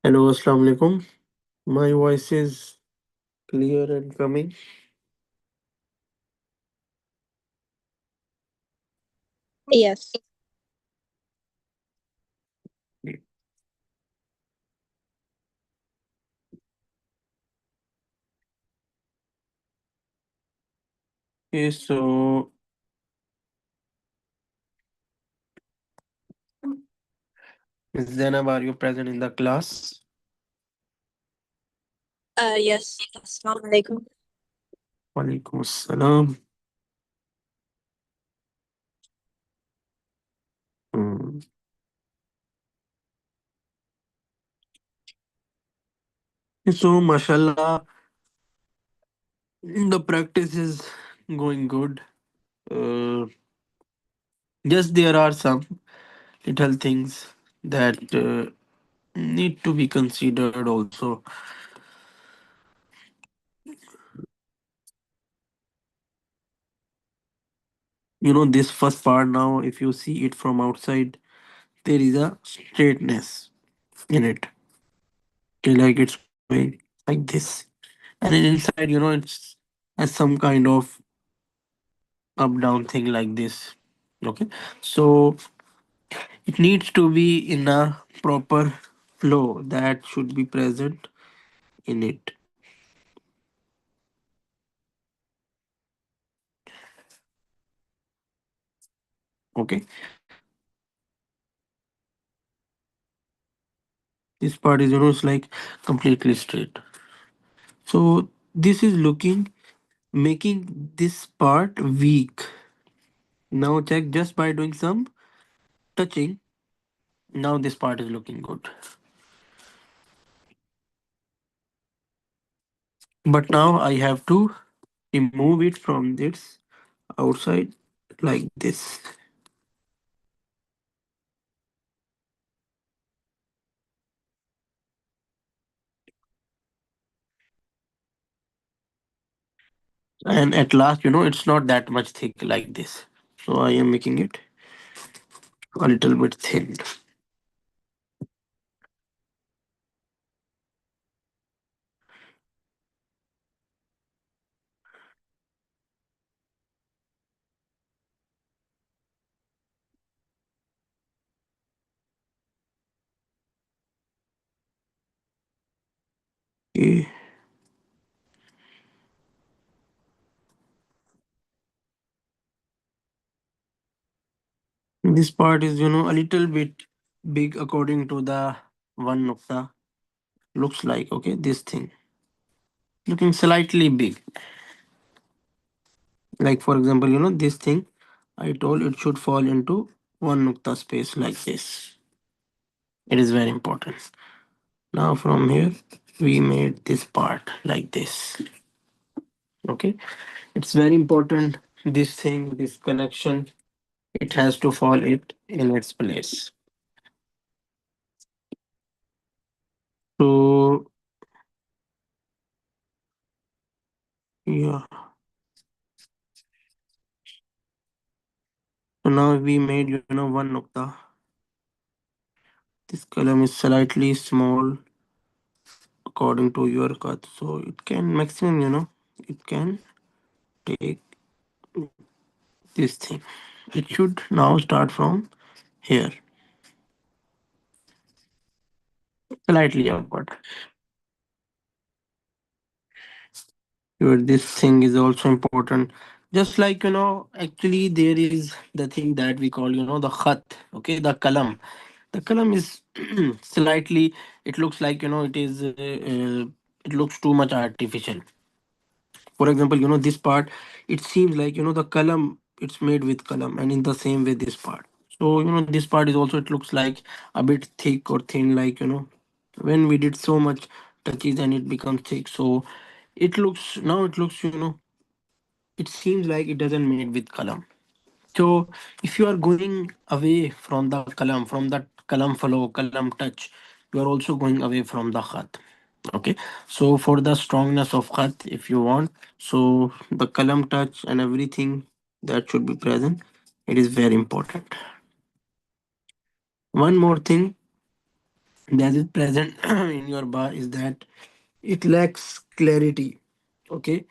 Hello, Assalamu alaikum. My voice is clear and coming. Yes. Okay, so Ms. Zainab, are you present in the class? Yes. Assalamu alaikum. Walaikum assalam. Hmm. So, mashallah, the practice is going good. Uh, yes, there are some little things that need to be considered also. This first part now, if you see it from outside, there is a straightness in it. Okay, like it's going like this. And then inside, it's has some kind of up down thing like this. Okay, so it needs to be in a proper flow that should be present in it. Okay, this part is it's like completely straight. So this is looking making this part weak. Now check just by doing some touching. Now this part is looking good. But now I have to remove it from this outside like this. And at last, it's not that much thick like this. So I am making it a little bit thin. Okay. This part is a little bit big according to the one nukta. Looks like, okay, this thing looking slightly big. Like for example, this thing I told it should fall into one nukta space like this. It is very important. Now from here we made this part like this. Okay, it's very important. This thing, this connection, it has to fall it in its place. So yeah, so now we made one nukta. This column is slightly small according to your cut, so it can maximum it can take this thing. It should now start from here, slightly upward. Here, this thing is also important. Just like actually there is the thing that we call the khat. Okay, the kalam. The kalam is slightly. It looks like it is. It looks too much artificial. For example, this part. It seems like the kalam. It's made with kalam, and in the same way this part. So this part is also. It looks like a bit thick or thin. Like when we did so much touches and it becomes thick. So it looks now. It looks it seems like it doesn't made with kalam. So if you are going away from the kalam, from that kalam follow, kalam touch, you are also going away from the khat. Okay. So for the strongness of khat, if you want, so the kalam touch and everything that should be present, it is very important. One more thing, that is present in your bar is that it lacks clarity. Okay,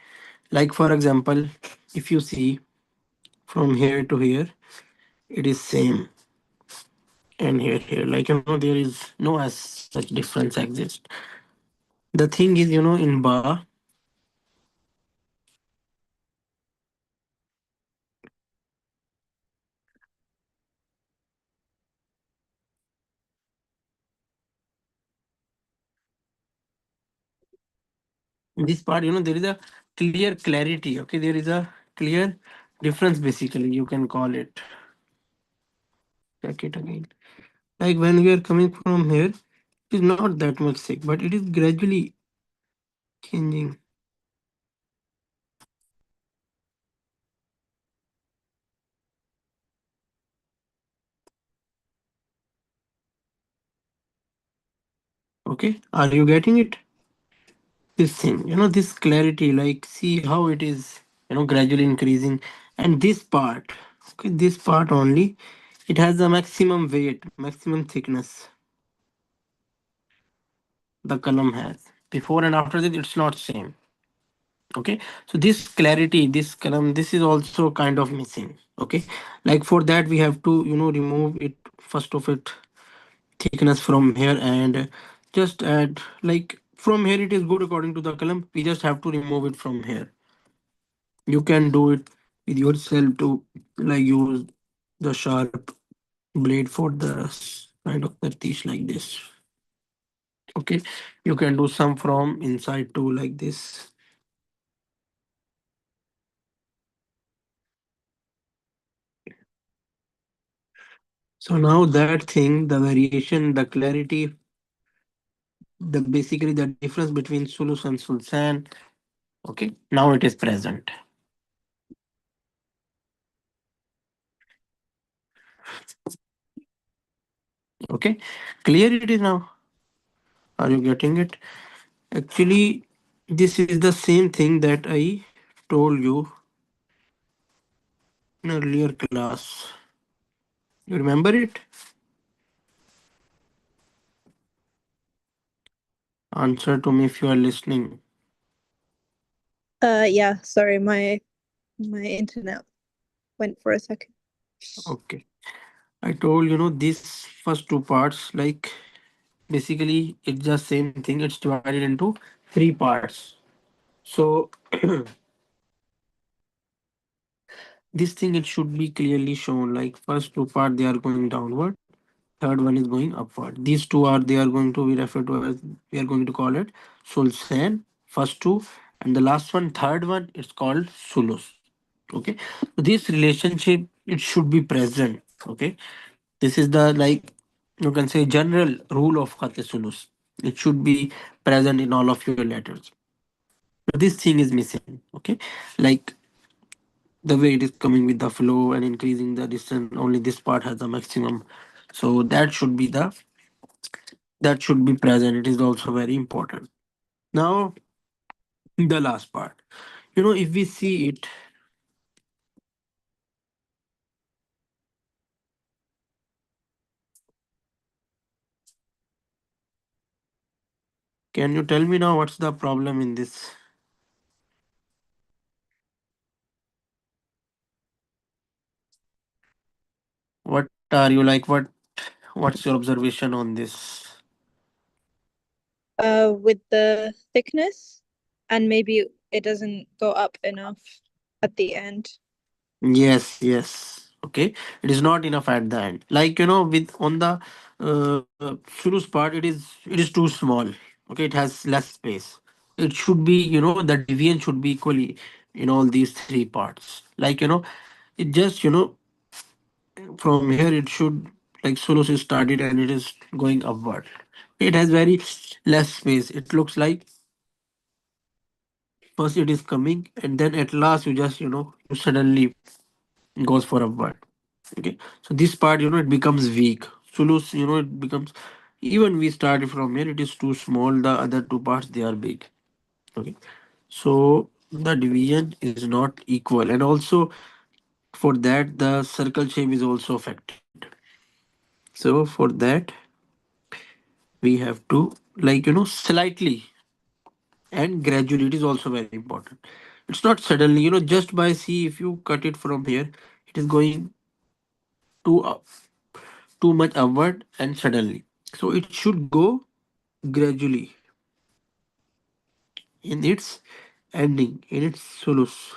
like for example, if you see from here to here, it is same, and here, like there is no as such difference exist. The thing is, in bar, in this part, there is a clear clarity. Okay, there is a clear difference. Basically, you can call it. Check it again. Like when we are coming from here, it is not that much thick, but it is gradually changing. Okay, are you getting it? This thing, this clarity, like see how it is, gradually increasing. And this part, okay, this part only, it has the maximum weight, maximum thickness the column has. Before and after that, it's not same. Okay, so this clarity, this column, this is also kind of missing. Okay, like for that we have to remove it first of it thickness from here, and just add, like from here it is good according to the column, we just have to remove it from here. You can do it with yourself to, like, use the sharp blade for the kind of tartish like this. Okay, you can do some from inside too, like this. So now that thing, the variation, the clarity, the basically the difference between sulus and sulsan, okay, now it is present. Okay, clear it is now. Are you getting it? Actually, this is the same thing that I told you in earlier class. You remember it? Answer to me if you are listening. Yeah, sorry, my internet went for a second. Okay. I told these first two parts, like basically it's just same thing. It's divided into three parts. So this thing, it should be clearly shown. Like first two part they are going downward, third one is going upward. These two are, they are going to be referred to as, we are going to call it sulsan, first two, and the last one, third one, it's called sulus. Okay, so this relationship, it should be present. Okay, this is the, like, you can say general rule of khat sulus. It should be present in all of your letters. But this thing is missing. Okay, like the way it is coming with the flow and increasing the distance, only this part has the maximum. So that should be present. It is also very important. Now the last part, if we see it, can you tell me now what's the problem in this? What are you like, what's your observation on this? With the thickness, and maybe it doesn't go up enough at the end. Yes, yes. Okay. It is not enough at the end. Like, with on the Suru's part, it is too small. Okay, it has less space. It should be, the deviation should be equally in all these three parts. Like, it just, from here it should, like Sulus is started and it is going upward. It has very less space. It looks like first it is coming and then at last you just, you suddenly goes for upward. Okay, so this part, it becomes weak. Sulus, it becomes, even we started from here, it is too small. The other two parts, they are big. Okay, so the division is not equal, and also for that the circle shape is also affected. So for that We have to, like, slightly and gradually. It is also very important. It's not suddenly, just by see, if you cut it from here, it is going too too much upward and suddenly. So it should go gradually in its ending, in its solus.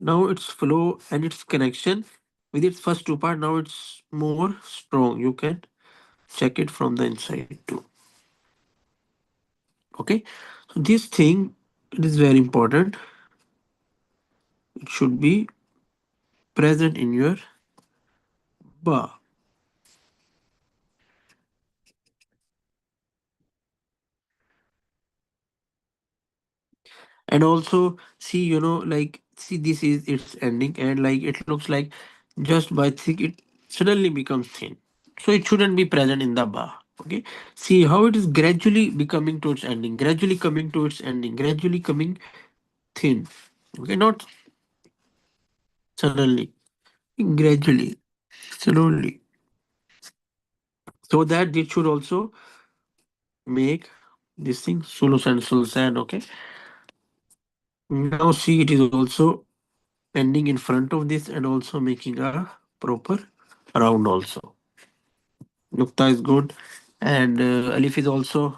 Now its flow and its connection with its first two part, now it's more strong. You can check it from the inside too. Okay, so this thing, it is very important. It should be present in your ba. And also see, like, see, this is its ending, and like it looks like just by thick it suddenly becomes thin. So it shouldn't be present in the ba. Okay, see how it is gradually becoming to its ending, gradually coming to its ending, gradually coming thin. Okay, not suddenly, gradually, slowly, so that it should also make this thing solo and sulsan. Okay, now see, it is also ending in front of this and also making a proper round also. Nukta is good, and Alif is also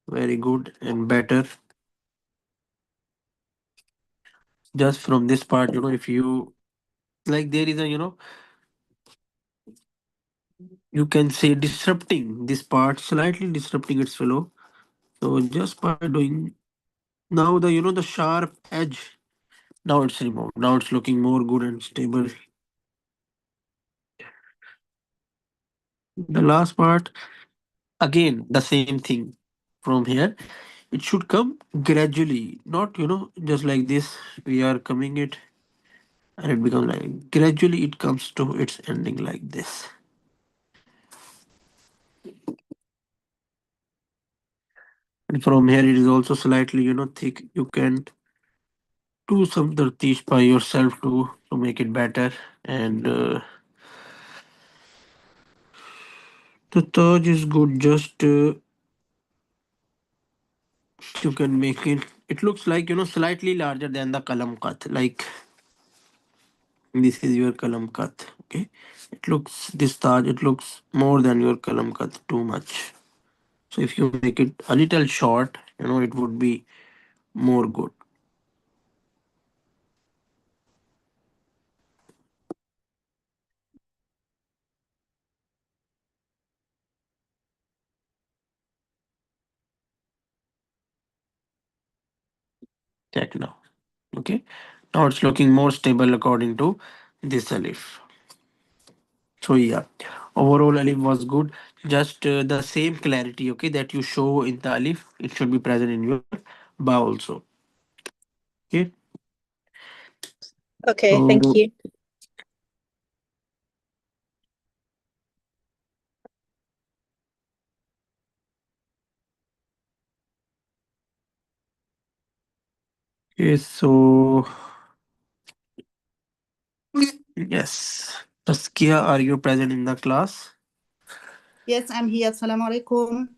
very good and better. Just from this part, if you like, there is a, you can say disrupting this part, slightly disrupting its flow. So just by doing, now the, the sharp edge, now it's removed. Now it's looking more good and stable. The last part, again, the same thing from here. It should come gradually, not, just like this. We are coming it, and it becomes like gradually it comes to its ending like this. And from here, it is also slightly, thick. You can do some tartish by yourself to make it better. And the Taj is good. Just you can make it. It looks like, slightly larger than the kalam cut. Like this is your kalam cut. Okay, it looks, this Taj, it looks more than your kalam cut too much. So if you make it a little short, it would be more good. Check now. Okay. Now it's looking more stable according to this alif. So yeah, overall alif was good. Just the same clarity, okay, that you show in the alif, it should be present in your ba also. Okay. Okay, thank So you. okay, so yes. Taskia, are you present in the class? Yes, I'm here. Assalamu alaikum.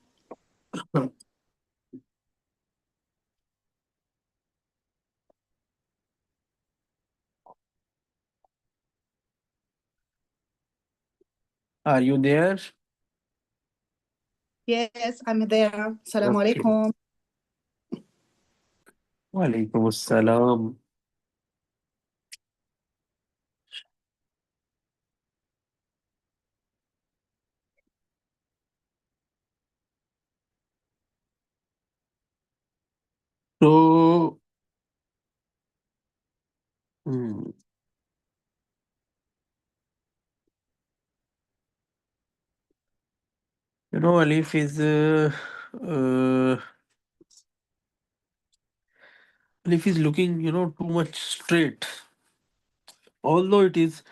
Are you there? Yes, I'm there. Assalamu Okay. alaikum. Walaikum assalam. So, hmm, Alif is uh, Alif is looking, too much straight. Although it is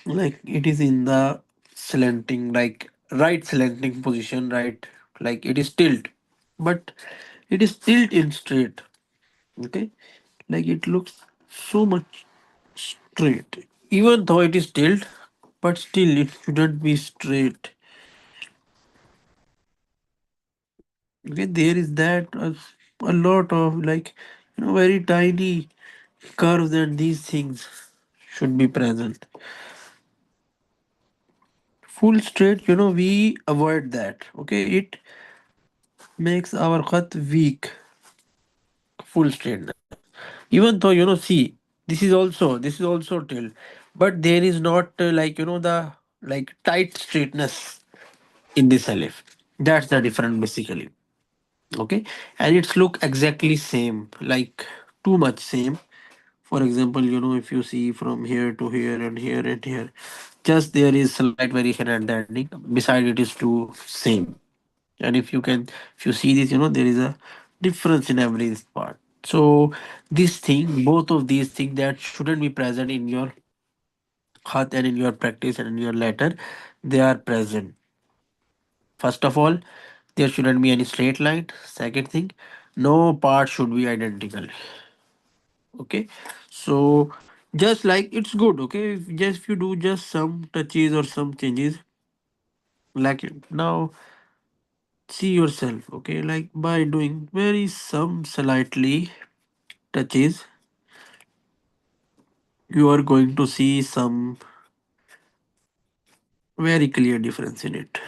like it is in the slanting, like right slanting position, right, like it is tilt, but it is tilt in straight. Okay, like it looks so much straight, even though it is tilt, but still it shouldn't be straight. Okay, there is that a lot of like very tiny curves, and these things should be present. Full straight, we avoid that. Okay, it makes our khat weak. Full straightness, even though see, this is also tilt, but there is not like the like tight straightness in this alif. That's the difference basically. Okay, and it's look exactly same, like too much same. For example, if you see from here to here and here and here, just there is slight variation at the ending. Beside it is two same. And if you see this, there is a difference in every part. So this thing, both of these things that shouldn't be present in your khat and in your practice and in your letter, they are present. First of all, there shouldn't be any straight line. Second thing, no part should be identical. Okay, so just like it's good. Okay, if you do just some touches or some changes, like now see yourself. Okay, like by doing very some slightly touches, you are going to see some very clear difference in it.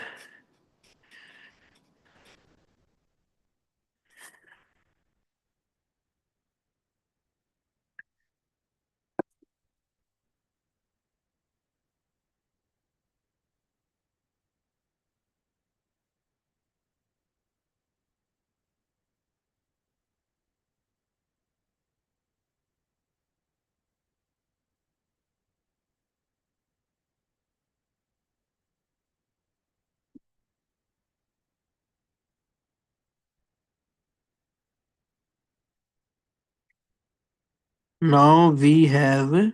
Now we have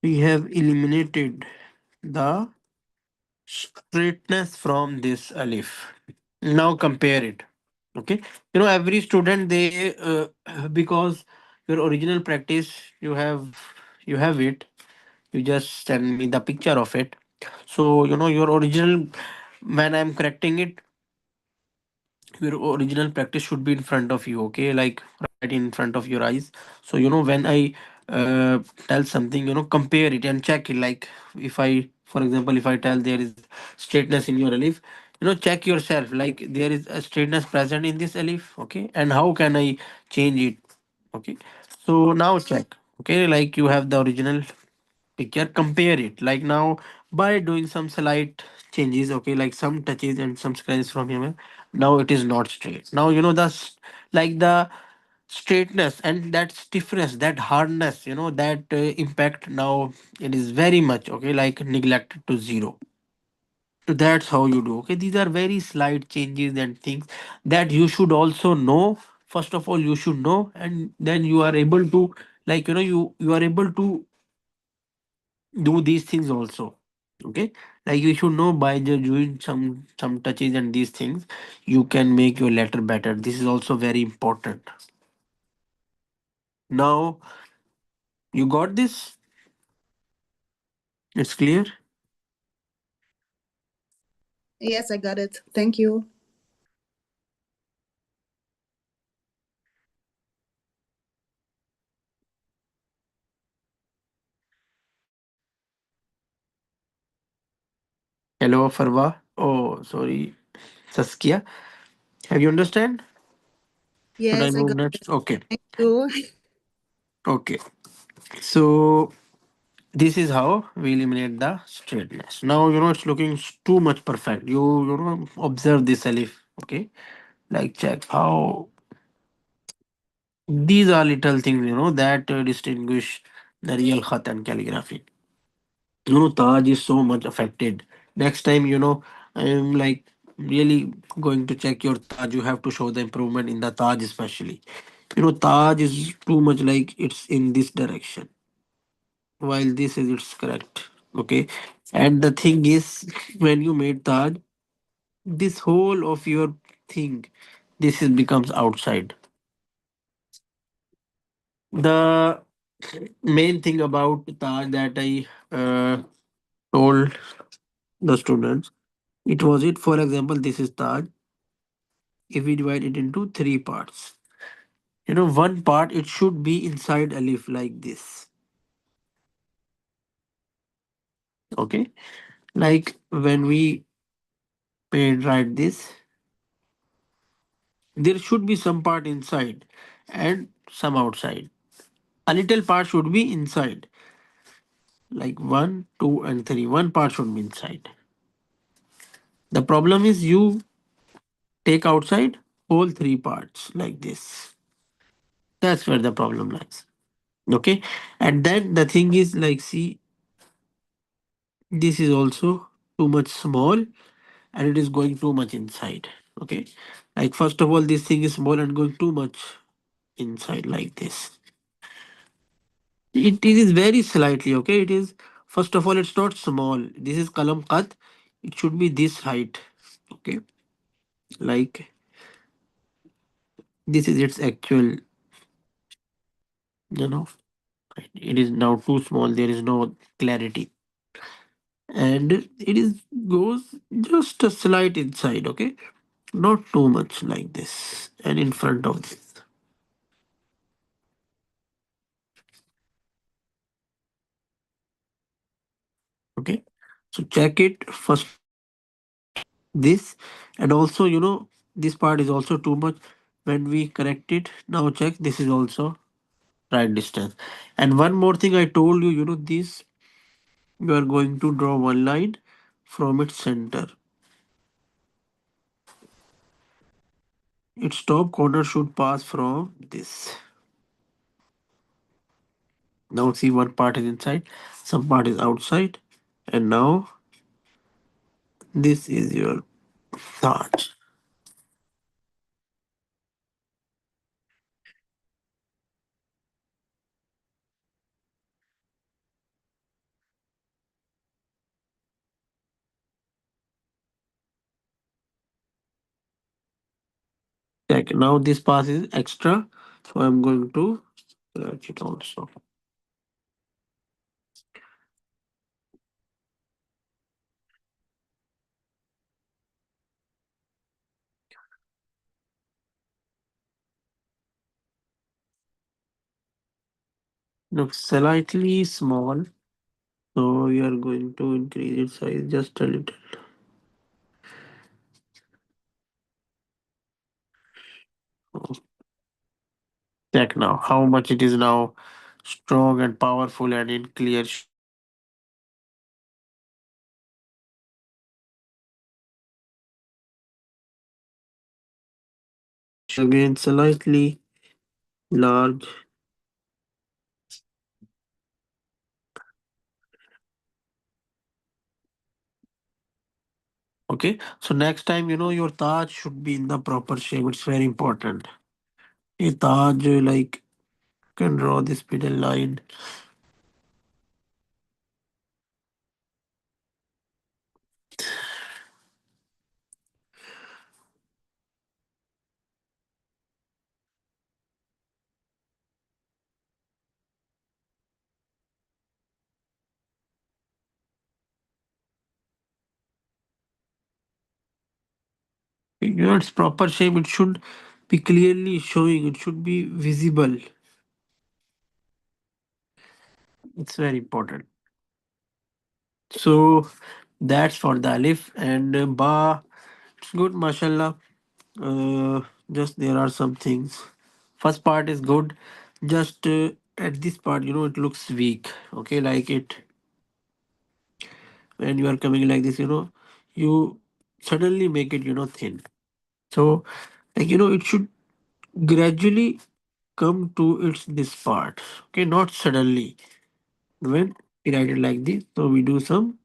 eliminated the straightness from this alif. Now compare it. Okay, every student they because your original practice, you have it. You just send me the picture of it. So your original, when I'm correcting it, your original practice should be in front of you. Okay, like right in front of your eyes. So when I tell something, compare it and check it. Like if I, for example, if I tell there is straightness in your alif, check yourself, like there is a straightness present in this alif. Okay, and how can I change it? Okay, so now check. Okay, like you have the original picture, compare it like now by doing some slight changes. Okay, like some touches and some scratches from here. Now it is not straight. Now like the straightness and that stiffness, that hardness, that impact, now it is very much okay, like neglected to zero. So that's how you do. Okay, these are very slight changes and things that you should also know. First of all, you should know, and then you are able to, like you are able to do these things also. Okay, like you should know, by just doing some touches and these things, you can make your letter better. This is also very important. Now you got this. It's clear. Yes, I got it. Thank you. Hello, Farwa. Oh, sorry, Saskia. Have you understand? Should I Yes, I move got next? it. Okay. Thank you. Okay, so this is how we eliminate the straightness. Now it's looking too much perfect. You observe this alif. Okay, like check how these are little things, that distinguish the real khat and calligraphy. Taj is so much affected. Next time, I'm like really going to check your Taj. You have to show the improvement in the Taj, especially. Taj is too much like it's in this direction, while this is it's correct. Okay, and the thing is, when you made Taj, this whole of your thing, this is becomes outside. The main thing about Taj that I told the students, it was it. For example, this is Taj. If we divide it into three parts, one part it should be inside Alif like this. Okay, like when we paid write this, there should be some part inside and some outside. A little part should be inside, like one, two, and three. One part should be inside. The problem is you take outside whole three parts like this. That's where the problem lies. Okay, and then the thing is like, see, this is also too much small and it is going too much inside. Okay, like first of all, this thing is small and going too much inside like this. It is very slightly, okay. It is, first of all, it's not small. This is kalam qad. It should be this height. Okay, like this is its actual, you know. It is now too small. There is no clarity, and it is goes just a slight inside. Okay, not too much like this, and in front of this. Okay, so check it first of all. This, and also this part is also too much. When we correct it, now check, this is also right distance. And one more thing I told you, this, you are going to draw one line from its center. Its top corner should pass from this. Now see, one part is inside, some part is outside, and now this is your Taj. Check, now this pass is extra, so I'm going to scratch it also. Looks slightly small, so we are going to increase its size just a little. Check now how much it is now strong and powerful and in clear shape. Again, slightly large. Okay, so next time, your Taj should be in the proper shape. It's very important. A Taj, like, can draw this middle line. Its proper shape, it should be clearly showing. It should be visible. It's very important. So that's for the Alif and Ba. It's good, mashallah. Just there are some things. First part is good. Just at this part, it looks weak. Okay, like it when you are coming like this, you suddenly make it, thin. So, like it should gradually come to its this part. Okay, not suddenly. When we write it like this, so we do some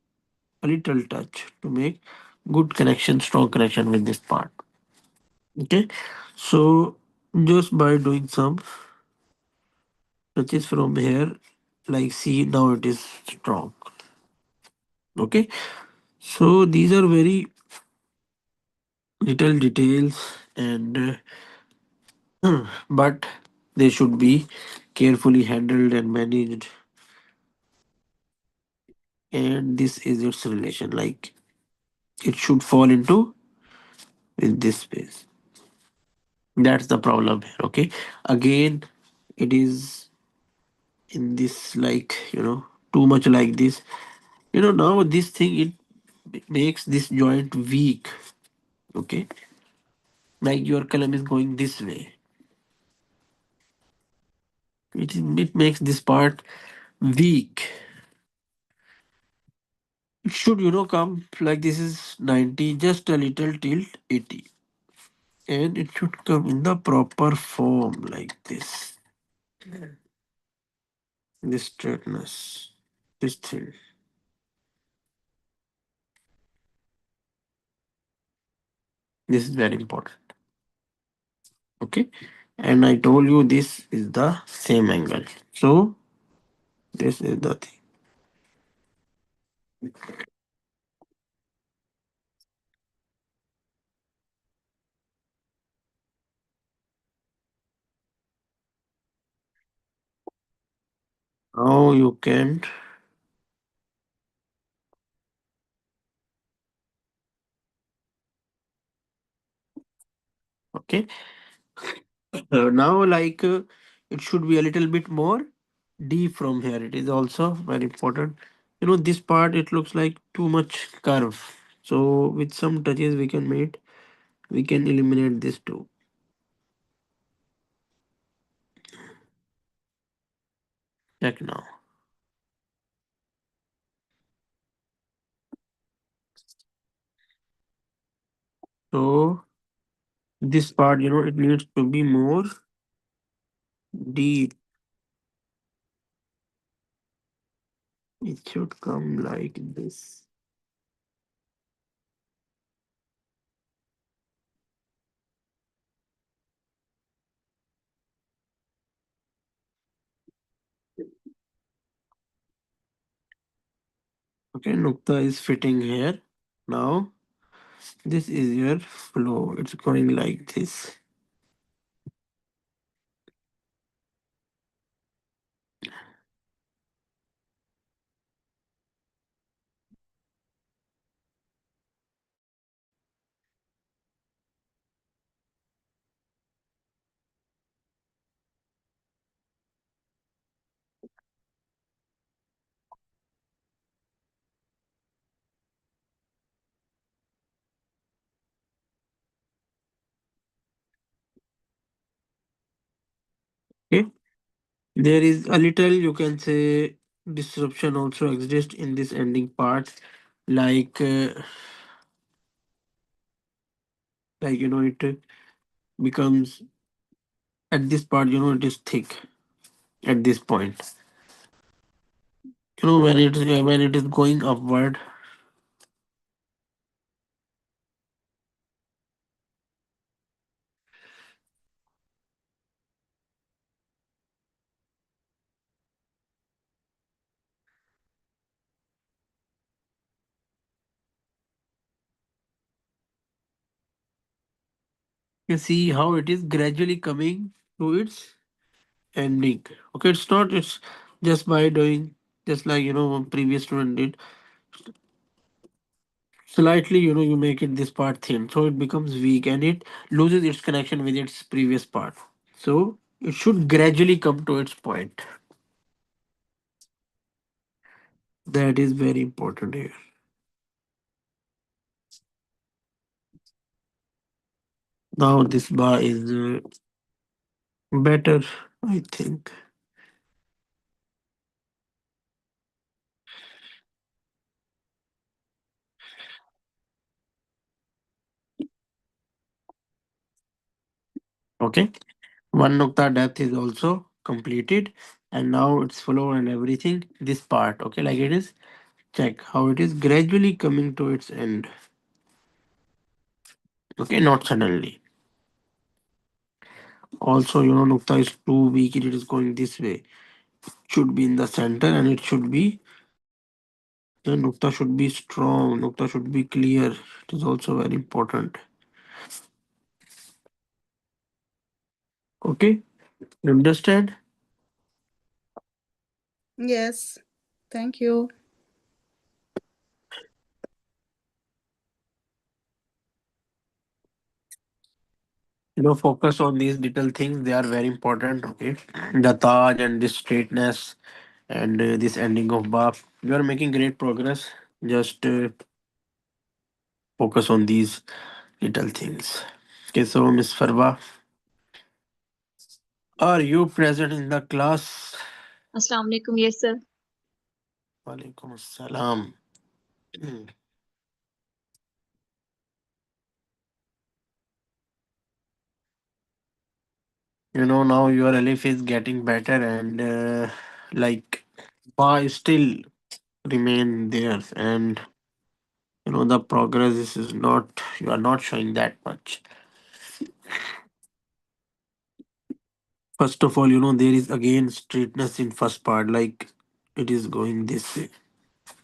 a little touch to make good connection, strong connection with this part. Okay, so just by doing some touches from here, like see, now it is strong. Okay, so these are very little details, and but they should be carefully handled and managed. And this is its relation, like it should fall into in this space. That's the problem here. Okay, again, it is in this, like, too much like this. Now this thing, it makes this joint weak. Okay, like your column is going this way. It makes this part weak. It should, come like this is 90, just a little tilt 80. And it should come in the proper form like this. This straightness. This thing. This is very important. Okay. And I told you this is the same angle. So this is the thing. Now you can, okay. Now, like, it should be a little bit more deep from here. It is also very important. This part, it looks like too much curve. So with some touches we can eliminate this too. Check now. So this part, it needs to be more deep. It should come like this. Okay, Nukta is fitting here. Now this is your flow. It's going like this. Okay. There is a little, you can say, disruption also exists in this ending part, like it becomes at this part, it is thick at this point. When it is going upward, you see how it is gradually coming to its ending. Okay, it's just by doing, just like previous student did, slightly, you make it this part thin, so it becomes weak and it loses its connection with its previous part. So it should gradually come to its point. That is very important here. Now this bar is better, I think. Okay, one nukta depth is also completed, and now its flow and everything. This part, okay, like it is. Check how it is gradually coming to its end. Okay, not suddenly. Also, nukta is too weak. It is going this way. Should be in the center, and it should be, the nukta should be strong. Nukta should be clear. It is also very important. Okay, you understand? Yes. Thank you. Focus on these little things, they are very important. Okay, the taj and this straightness and this ending of bar, you are making great progress. Just focus on these little things. Okay, so Miss Farwa, are you present in the class? Assalamu alaikum. Yes, sir. Walaikum assalam. Now your alif is getting better, and like ba still remain there, and the progress is not, you are not showing that much. First of all, there is again straightness in first part, like it is going this way.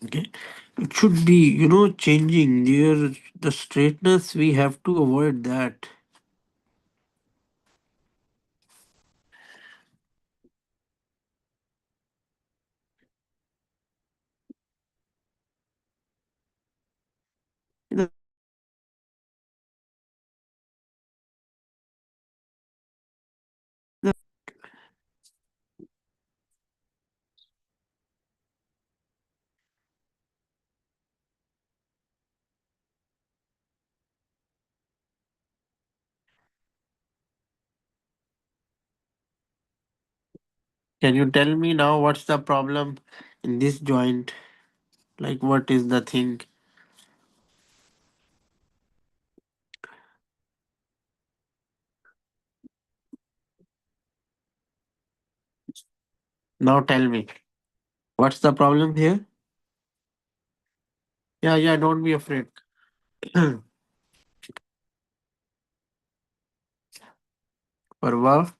Okay, it should be changing there. The straightness, we have to avoid that. The- the- can you tell me now what's the problem in this joint? Like, what is the thing? Now tell me, what's the problem here? Yeah, yeah, don't be afraid. Parva.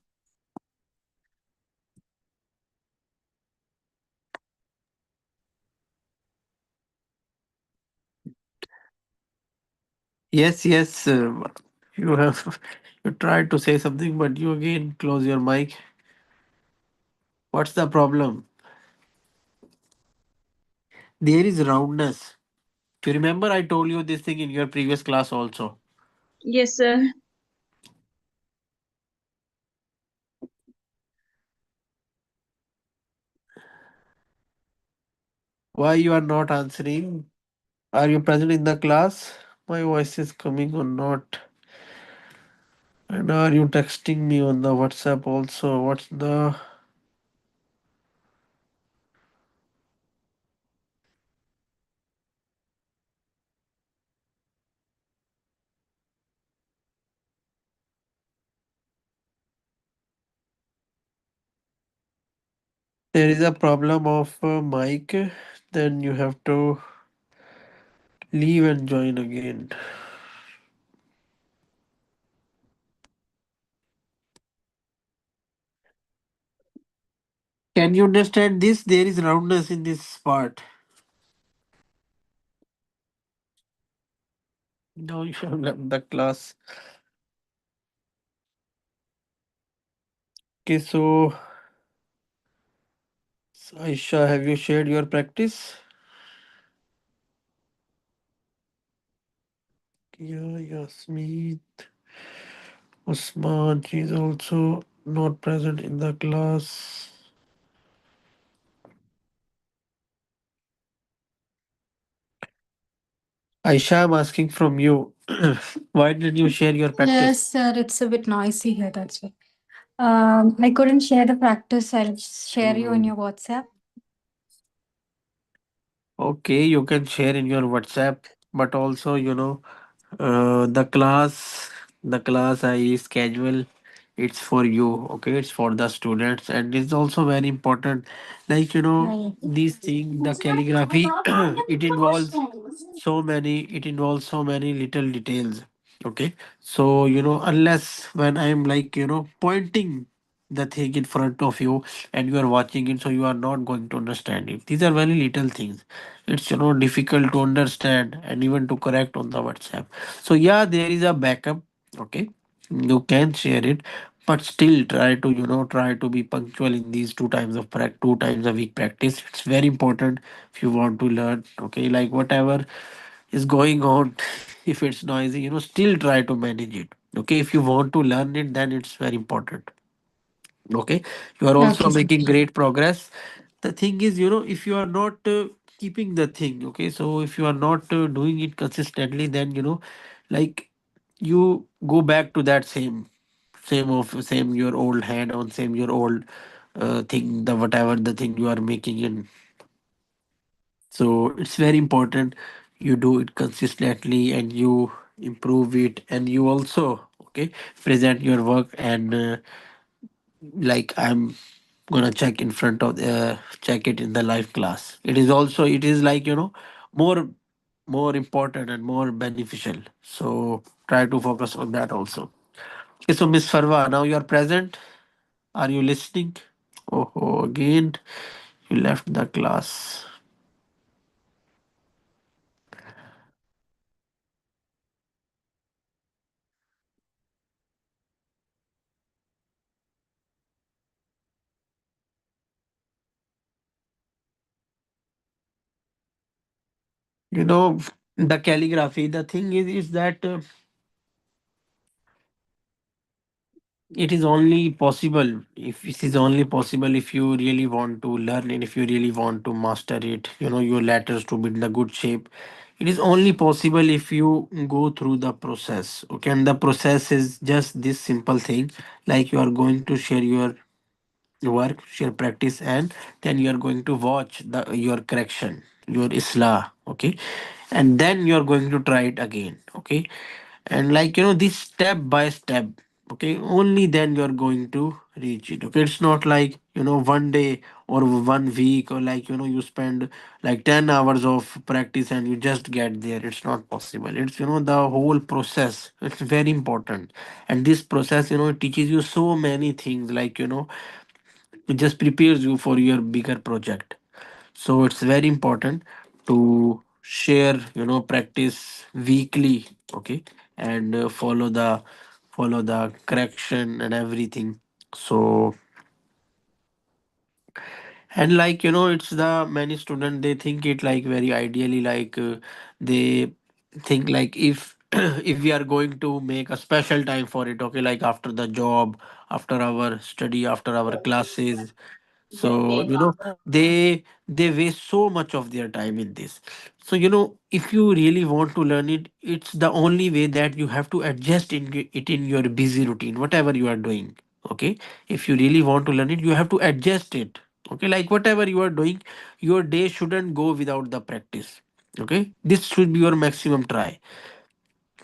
Yes, yes. You have you tried to say something, but you again close your mic. What's the problem? There is roundness. Do you remember I told you this thing in your previous class also? Yes, sir. Why you are not answering? Are you present in the class? My voice is coming or not? And are you texting me on the WhatsApp also? What's the there is a problem of mic, then you have to leave and join again. Can you understand this? There is roundness in this part. No, you have left the class. Okay, so Aisha, have you shared your practice? Yeah, Yasmeet, Usman, she is also not present in the class. Aisha, I'm asking from you. Why did you share your practice? Yes, sir, it's a bit noisy here, that's why. I couldn't share the practice. I'll share you in Mhm. your WhatsApp. Okay, you can share in your WhatsApp, but also, the class I schedule, it's for you. Okay, it's for the students, and it's also very important. Like, Right. these things, the calligraphy, it involves so many little details. Okay, so unless when I'm like pointing the thing in front of you and you are watching it, so you are not going to understand it. These are very little things. It's difficult to understand and even to correct on the WhatsApp. So yeah, there is a backup. Okay, you can share it, but still try to, try to be punctual in these 2 times of 2 times a week practice. It's very important if you want to learn. Okay, like whatever is going on, if it's noisy, still try to manage it. Okay, if you want to learn it, then it's very important. Okay, you are Okay, also sir. making great progress. The thing is, if you are not keeping the thing, okay, so if you are not doing it consistently, then like you go back to that same your old hand on same your old thing, the whatever the thing you are making in. So it's very important you do it consistently and you improve it, and you also, okay, present your work. And like I'm gonna check in front of check it in the live class. It is also, it is like, more important and more beneficial, so try to focus on that also. Okay, so Miss Farwa, now you are present. Are you listening? Oh, again you left the class. you know the calligraphy, the thing is that it is only possible, if it is only possible if you really want to learn and if you really want to master it, your letters to be in the good shape. It is only possible if you go through the process. Okay, and the process is just this simple thing, like you are going to share your work, share practice, and then you are going to watch your correction, your islah. Okay, and then you are going to try it again. Okay, and like this step by step. Okay, only then you are going to reach it. Okay, it's not like one day or 1 week, or like you spend like 10 hours of practice and you just get there. It's not possible. It's the whole process. It's very important. And this process, it teaches you so many things, like it just prepares you for your bigger project. So it's very important to share, practice weekly. Okay, and follow the correction and everything. So, and like it's the many student, they think it like very ideally, like they think like if if we are going to make a special time for it, okay, like after the job, after our study, after our classes. So they waste so much of their time in this. So if you really want to learn it, it's the only way that you have to adjust it in your busy routine, whatever you are doing. Okay, if you really want to learn it, you have to adjust it. Okay, like whatever you are doing, your day shouldn't go without the practice. Okay, this should be your maximum try.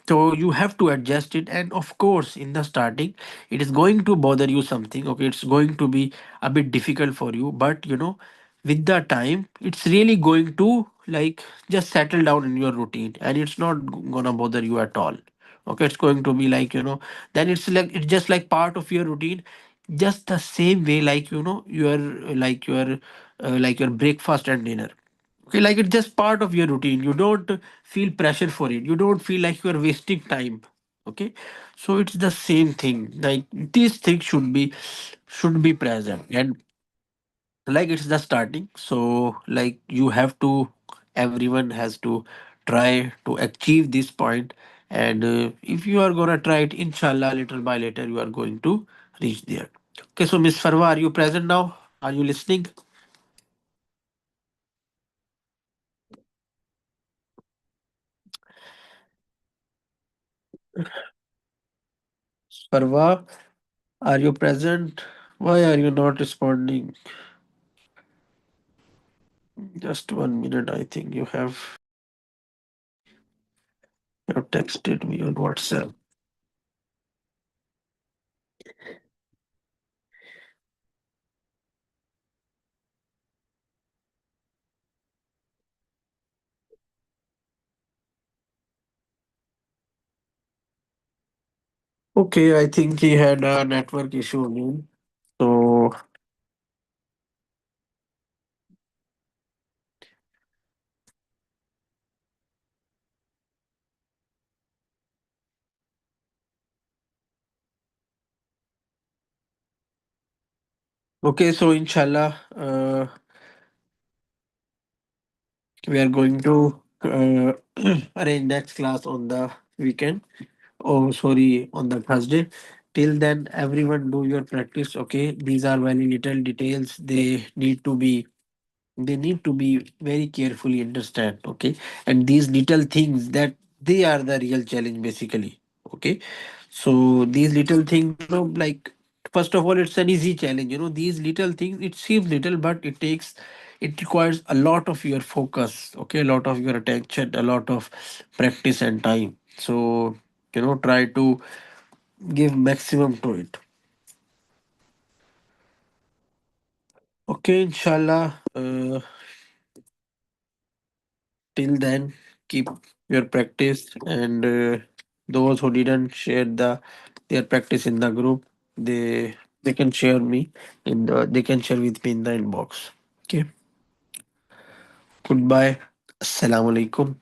So you have to adjust it, and of course in the starting it is going to bother you something. Okay, it's going to be a bit difficult for you, but with the time it's really going to like just settle down in your routine, and it's not gonna bother you at all. Okay, it's going to be like then it's just like part of your routine, just the same way like your breakfast and dinner. Okay, like it's just part of your routine. You don't feel pressure for it. You don't feel like you are wasting time. Okay, so it's the same thing. Like these things should be present, and like it's the starting. So like you have to, everyone has to try to achieve this point, and if you are gonna try it, inshallah, little by little, you are going to reach there. Okay, so Miss Farwa, are you present now? Are you listening? Farwa, are you present? Why are you not responding? Just 1 minute. I think you have texted me on WhatsApp. Okay, I think he had a network issue again. So Okay, so inshallah, we are going to arrange next class on the weekend. Oh, sorry, on the Thursday. Till then, everyone do your practice. Okay, these are very little details. They need to be very carefully understand. Okay, and these little things that they are the real challenge basically. Okay, so these little things, like first of all, it's an easy challenge. These little things, it seems little, but it requires a lot of your focus. Okay, a lot of your attention, a lot of practice and time. So try to give maximum to it. Okay, inshallah. Till then, keep your practice, and those who didn't share their practice in the group, they can share me they can share with me in the inbox. Okay, goodbye. Assalamu alaikum.